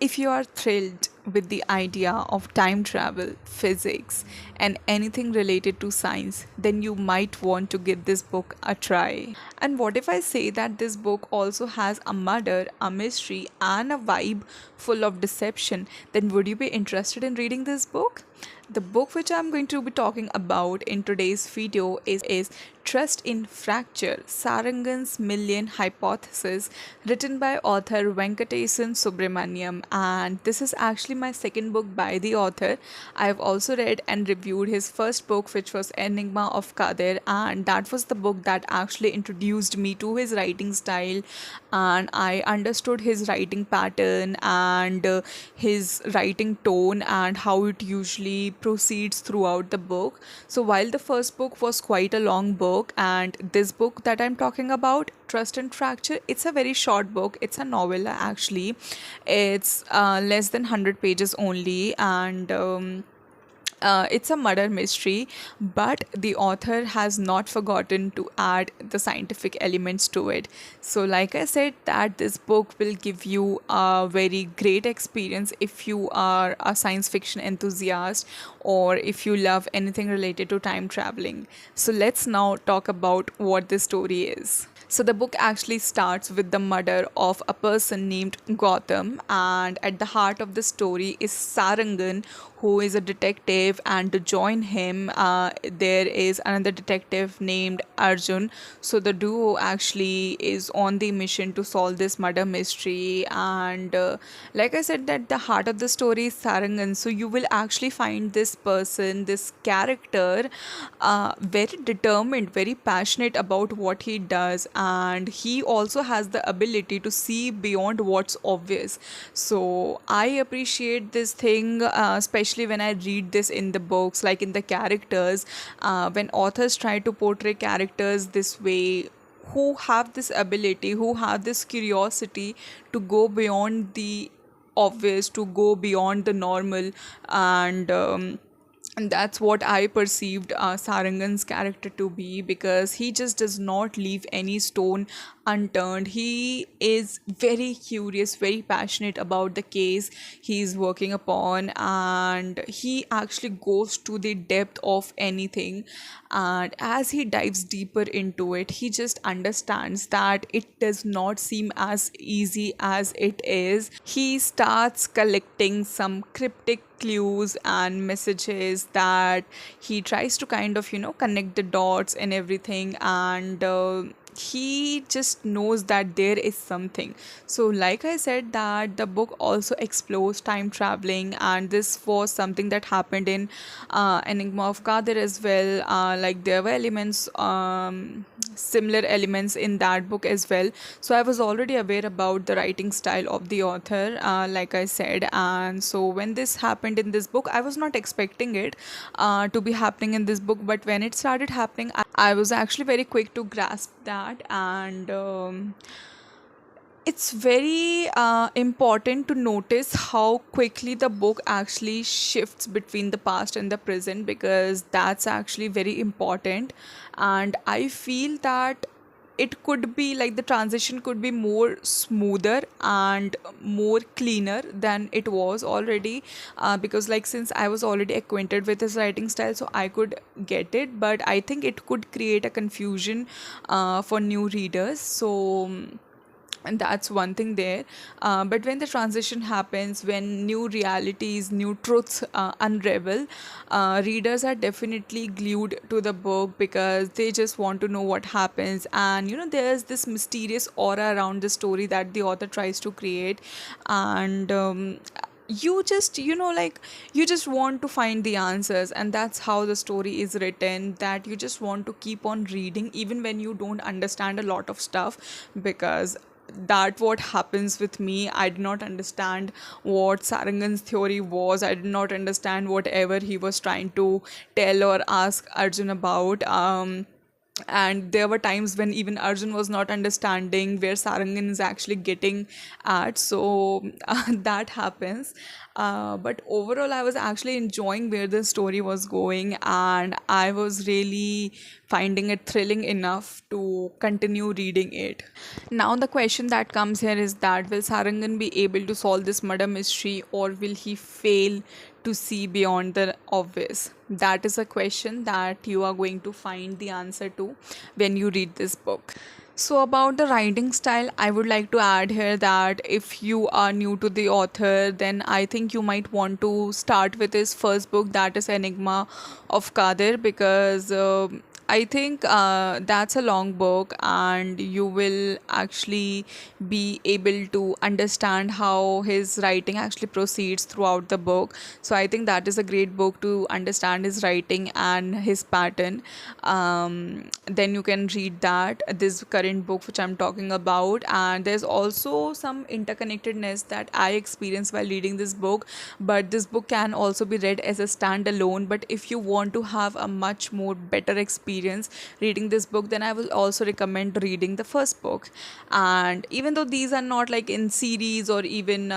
If you are thrilled with the idea of time travel, physics, and anything related to science, then you might want to give this book a try. And what if I say that this book also has a murder, a mystery, and a vibe full of deception? Then would you be interested in reading this book? The book which I'm going to be talking about in today's video is Trust in Fracture, Sarangan's Million Hypothesis, written by author Venkatesan Subramaniam. And this is actually my second book by the author. I have also read and reviewed his first book, which was Enigma of Kadir, and that was the book that actually introduced me to his writing style, and I understood his writing pattern and his writing tone and how it usually proceeds throughout the book. So while the first book was quite a long book, and this book that I'm talking about, Trust and Fracture, it's a very short book. It's a novella actually. It's less than 100 pages only, and it's a murder mystery, but the author has not forgotten to add the scientific elements to it. So, like I said, that this book will give you a very great experience if you are a science fiction enthusiast or if you love anything related to time traveling. So, let's now talk about what this story is. So the book actually starts with the murder of a person named Gautam, and at the heart of the story is Sarangan, who is a detective, and to join him, there is another detective named Arjun. So the duo actually is on the mission to solve this murder mystery, and like I said, that the heart of the story is Sarangan. So you will actually find this person, this character, very determined, very passionate about what he does, and he also has the ability to see beyond what's obvious. So I appreciate this thing, especially when I read this in the books, like in the characters, when authors try to portray characters this way, who have this ability, who have this curiosity to go beyond the obvious, to go beyond the normal, and that's what I perceived Sarangan's character to be, because he just does not leave any stone unturned. He is very curious, very passionate about the case he is working upon, and he actually goes to the depth of anything. And as he dives deeper into it, he just understands that it does not seem as easy as it is. He starts collecting some cryptic clues and messages that he tries to kind of connect the dots and everything, and he just knows that there is something. So like I said, that the book also explores time traveling, and this was something that happened in Enigma of Kadir as well. Like there were elements, similar elements in that book as well. So I was already aware about the writing style of the author, like I said, and so when this happened in this book, I was not expecting it to be happening in this book, but when it started happening, I was actually very quick to grasp that, and it's very important to notice how quickly the book actually shifts between the past and the present, because that's actually very important. And I feel that it could be like the transition could be more smoother and more cleaner than it was already, because like since I was already acquainted with his writing style, so I could get it, but I think it could create a confusion for new readers. So and that's one thing there, but when the transition happens, when new realities, new truths unravel, readers are definitely glued to the book because they just want to know what happens. And there's this mysterious aura around the story that the author tries to create, and you just like you just want to find the answers, and that's how the story is written, that you just want to keep on reading even when you don't understand a lot of stuff, because that what happens with me. I did not understand what Sarangan's theory was. I did not understand whatever he was trying to tell or ask Arjun about. And there were times when even Arjun was not understanding where Sarangan is actually getting at. So that happens. But overall, I was actually enjoying where the story was going, and I was really finding it thrilling enough to continue reading it. Now, the question that comes here is that will Sarangan be able to solve this murder mystery, or will he fail to see beyond the obvious? That is a question that you are going to find the answer to when you read this book. So, about the writing style, I would like to add here that if you are new to the author, then I think you might want to start with his first book, that is Enigma of Kadir, because I think that's a long book, and you will actually be able to understand how his writing actually proceeds throughout the book. So I think that is a great book to understand his writing and his pattern. Then you can read that, this current book which I'm talking about. And there's also some interconnectedness that I experienced while reading this book, but this book can also be read as a standalone. But if you want to have a much more better experience reading this book, then I will also recommend reading the first book. And even though these are not like in series or even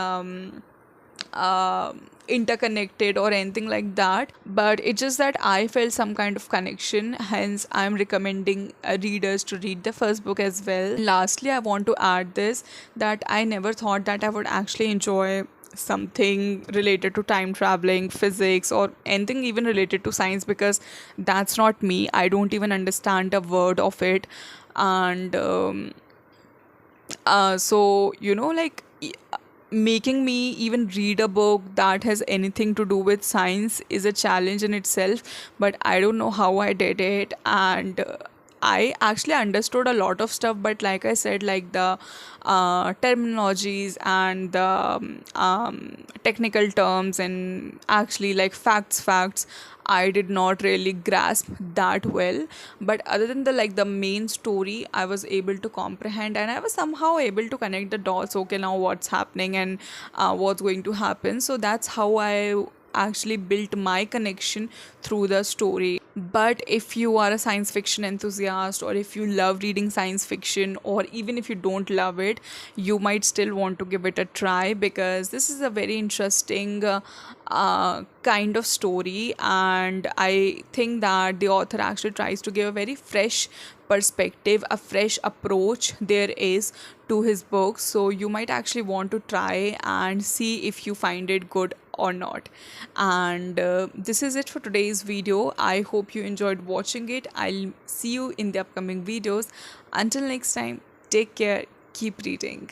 interconnected or anything like that, but it's just that I felt some kind of connection, hence I'm recommending readers to read the first book as well. Lastly, I want to add this, that I never thought that I would actually enjoy something related to time traveling, physics, or anything even related to science, because that's not me. I don't even understand a word of it. And so like making me even read a book that has anything to do with science is a challenge in itself. But I don't know how I did it, and I actually understood a lot of stuff, but like I said, like the terminologies and the technical terms and actually like facts, I did not really grasp that well. But other than the main story, I was able to comprehend, and I was somehow able to connect the dots. Okay, now what's happening and what's going to happen. So that's how I actually built my connection through the story. But if you are a science fiction enthusiast, or if you love reading science fiction, or even if you don't love it, you might still want to give it a try, because this is a very interesting kind of story. And I think that the author actually tries to give a very fresh perspective, a fresh approach there is to his book. So you might actually want to try and see if you find it good or not. And this is it for today's video. I hope you enjoyed watching it. I'll see you in the upcoming videos. Until next time, take care, keep reading.